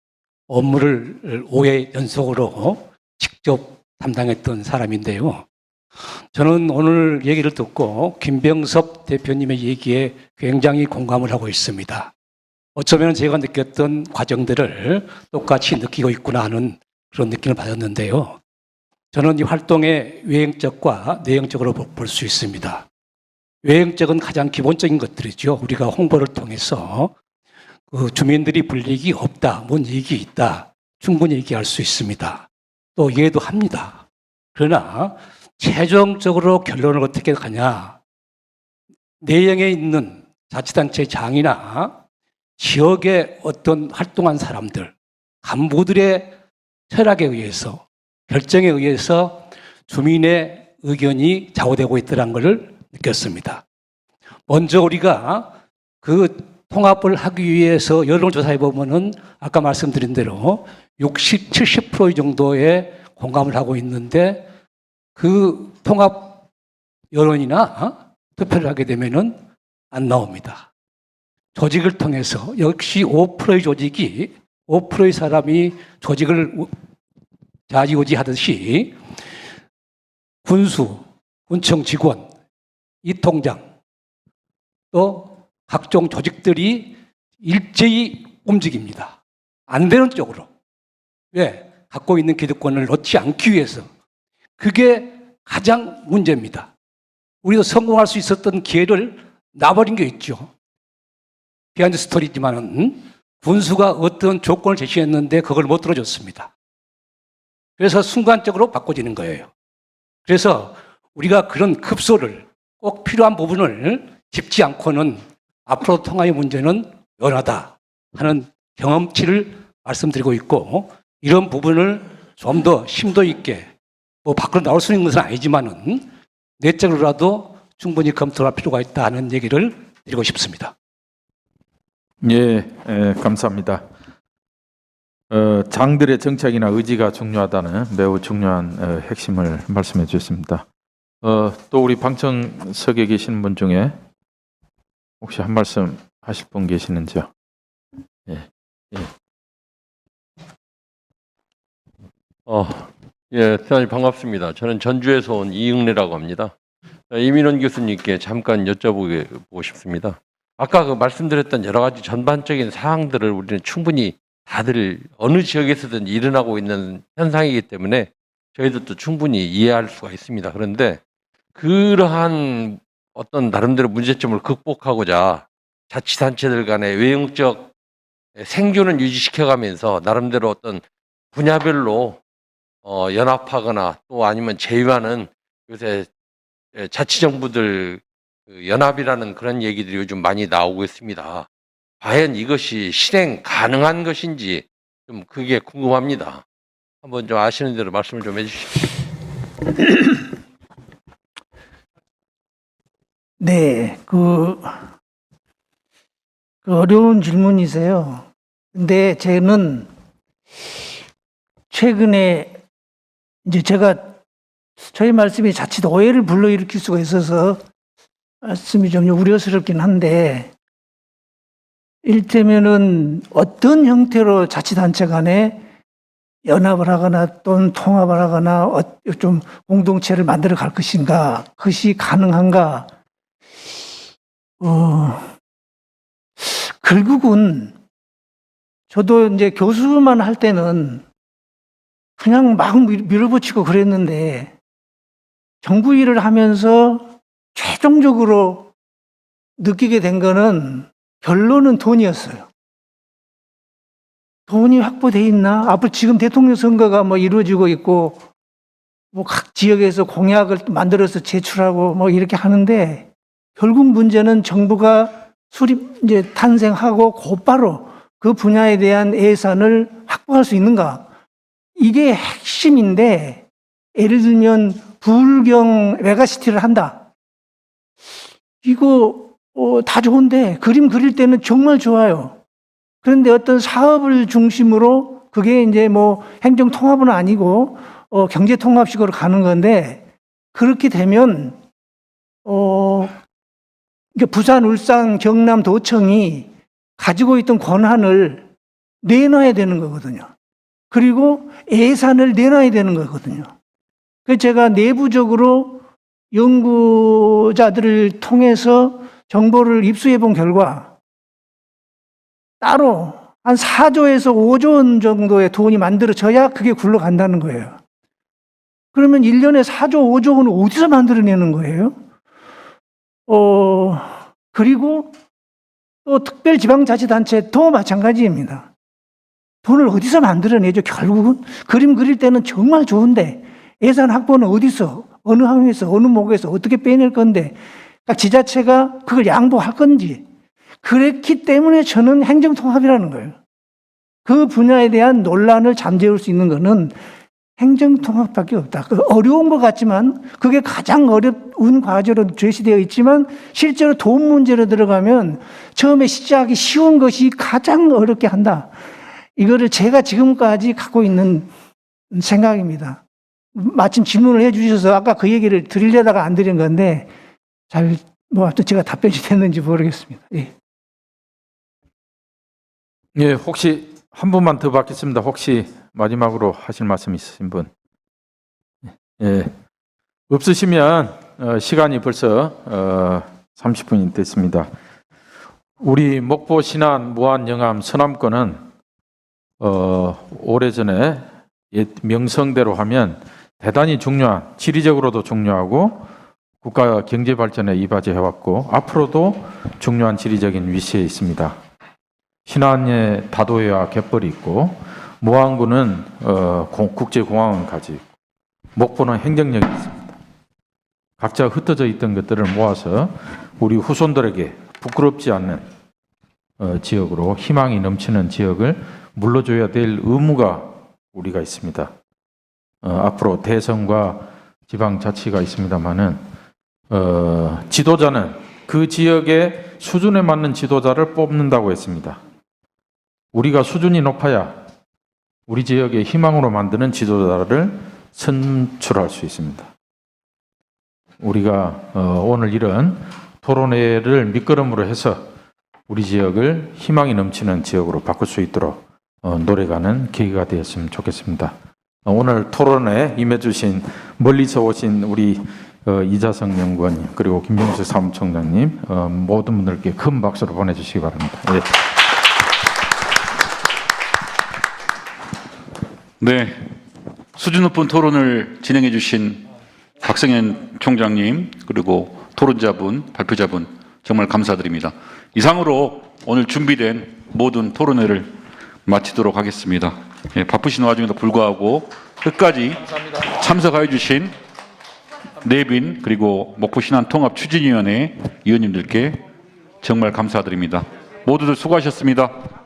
I: 업무를 5회 연속으로 직접 담당했던 사람인데요. 저는 오늘 얘기를 듣고 김병섭 대표님의 얘기에 굉장히 공감을 하고 있습니다. 어쩌면 제가 느꼈던 과정들을 똑같이 느끼고 있구나 하는 그런 느낌을 받았는데요. 저는 이 활동의 외형적과 내형적으로 볼 수 있습니다. 외형적은 가장 기본적인 것들이죠. 우리가 홍보를 통해서 그 주민들이 불이익이 없다, 뭔 이익이 있다, 충분히 얘기할 수 있습니다. 또 이해도 합니다. 그러나 최종적으로 결론을 어떻게 가냐? 내형에 있는 자치단체 장이나 지역의 어떤 활동한 사람들, 간부들의 철학에 의해서, 결정에 의해서 주민의 의견이 좌우되고 있다는 것을 느꼈습니다. 먼저 우리가 그 통합을 하기 위해서 여론조사해 보면은 아까 말씀드린 대로 60, 70% 정도의 공감을 하고 있는데 그 통합 여론이나 투표를 하게 되면은 안 나옵니다. 조직을 통해서 역시 5%의 조직이 5%의 사람이 조직을 좌지우지하듯이 군수, 군청 직원, 이 통장 또 각종 조직들이 일제히 움직입니다. 안 되는 쪽으로. 왜? 갖고 있는 기득권을 놓지 않기 위해서. 그게 가장 문제입니다. 우리도 성공할 수 있었던 기회를 놔버린 게 있죠. 비하인드 스토리지만은 군수가 어떤 조건을 제시했는데 그걸 못 들어줬습니다. 그래서 순간적으로 바꿔지는 거예요. 그래서 우리가 그런 급소를 꼭 필요한 부분을 짚지 않고는 앞으로 통합의 문제는 연하다 하는 경험치를 말씀드리고 있고 이런 부분을 좀 더 심도 있게 뭐 밖으로 나올 수 있는 것은 아니지만은 내적으로라도 충분히 검토할 필요가 있다 하는 얘기를 드리고 싶습니다.
B: 예, 감사합니다. 장들의 정책이나 의지가 중요하다는 매우 중요한 핵심을 말씀해 주셨습니다. 또 우리 방청석에 계시는 분 중에 혹시 한 말씀 하실 분 계시는지요? 예.
J: 예, 대단히 반갑습니다. 저는 전주에서 온 이응래라고 합니다. 이민원 교수님께 잠깐 여쭤보고 싶습니다. 아까 그 말씀드렸던 여러 가지 전반적인 사항들을 우리는 충분히 다들 어느 지역에서든 일어나고 있는 현상이기 때문에 저희들도 충분히 이해할 수가 있습니다. 그런데 그러한 어떤 나름대로 문제점을 극복하고자 자치단체들 간의 외형적 생존을 유지시켜가면서 나름대로 어떤 분야별로 연합하거나 또 아니면 제휴하는 요새 자치정부들 연합이라는 그런 얘기들이 요즘 많이 나오고 있습니다. 과연 이것이 실행 가능한 것인지 좀 그게 궁금합니다. 한번 좀 아시는 대로 말씀을 좀 해주시죠.
G: 네, 그 어려운 질문이세요. 근데 저는 최근에 이제 저희 말씀이 자칫 오해를 불러일으킬 수가 있어서 말씀이 좀 우려스럽긴 한데 일테면은 어떤 형태로 자치단체 간에 연합을 하거나 또는 통합을 하거나 좀 공동체를 만들어 갈 것인가, 그것이 가능한가. 결국은 저도 이제 교수만 할 때는 그냥 막 밀어붙이고 그랬는데 정부 일을 하면서 최종적으로 느끼게 된 거는 결론은 돈이었어요. 돈이 확보돼 있나? 앞으로 지금 대통령 선거가 뭐 이루어지고 있고 뭐 각 지역에서 공약을 만들어서 제출하고 뭐 이렇게 하는데 결국 문제는 정부가 이제 탄생하고 곧바로 그 분야에 대한 예산을 확보할 수 있는가? 이게 핵심인데 예를 들면 부울경 메가시티를 한다. 이거 다 좋은데 그림 그릴 때는 정말 좋아요. 그런데 어떤 사업을 중심으로 그게 이제 뭐 행정 통합은 아니고 경제 통합식으로 가는 건데 그렇게 되면 부산, 울산, 경남 도청이 가지고 있던 권한을 내놔야 되는 거거든요. 그리고 예산을 내놔야 되는 거거든요. 그래서 제가 내부적으로 연구자들을 통해서 정보를 입수해 본 결과 따로 한 4조에서 5조 원 정도의 돈이 만들어져야 그게 굴러간다는 거예요. 그러면 1년에 4조, 5조 원을 어디서 만들어내는 거예요? 그리고 또 특별지방자치단체도 마찬가지입니다. 돈을 어디서 만들어내죠? 결국은 그림 그릴 때는 정말 좋은데 예산 확보는 어디서, 어느 항에서, 어느 목에서 어떻게 빼낼 건데 그러니까 지자체가 그걸 양보할 건지 그랬기 때문에 저는 행정통합이라는 거예요. 그 분야에 대한 논란을 잠재울 수 있는 것은 행정통합밖에 없다. 어려운 것 같지만 그게 가장 어려운 과제로 제시되어 있지만 실제로 돈 문제로 들어가면 처음에 시작이 쉬운 것이 가장 어렵게 한다. 이거를 제가 지금까지 갖고 있는 생각입니다. 마침 질문을 해 주셔서 아까 그 얘기를 드리려다가 안 드린 건데 아무튼 제가 답변이 됐는지 모르겠습니다. 예.
B: 예, 혹시 한 분만 더 받겠습니다. 혹시 마지막으로 하실 말씀 있으신 분? 예, 없으시면 시간이 벌써 30분이 됐습니다. 우리 목포, 신안, 무안, 영암, 서남권은 오래전에 명성대로 하면 대단히 중요한, 지리적으로도 중요하고 국가 경제 발전에 이바지해왔고 앞으로도 중요한 지리적인 위치에 있습니다. 신안에 다도해와 갯벌이 있고 무안군은 국제공항을 가지고 있고 목포는 행정력이 있습니다. 각자 흩어져 있던 것들을 모아서 우리 후손들에게 부끄럽지 않는 지역으로 희망이 넘치는 지역을 물러줘야 될 의무가 우리가 있습니다. 앞으로 대선과 지방자치가 있습니다마는 지도자는 그 지역의 수준에 맞는 지도자를 뽑는다고 했습니다. 우리가 수준이 높아야 우리 지역의 희망으로 만드는 지도자를 선출할 수 있습니다. 우리가 오늘 이런 토론회를 밑거름으로 해서 우리 지역을 희망이 넘치는 지역으로 바꿀 수 있도록 노력하는 계기가 되었으면 좋겠습니다. 오늘 토론에 임해주신 멀리서 오신 우리 이자성 연구원님 그리고 김병수 사무총장님 모든 분들께 큰 박수로 보내주시기 바랍니다. 예.
A: 네, 수준 높은 토론을 진행해 주신 박성현 총장님 그리고 토론자분, 발표자분 정말 감사드립니다. 이상으로 오늘 준비된 모든 토론회를 마치도록 하겠습니다. 예, 바쁘신 와중에도 불구하고 끝까지 참석하여 주신 내빈 그리고 목포신안통합추진위원회 위원님들께 정말 감사드립니다. 모두들 수고하셨습니다.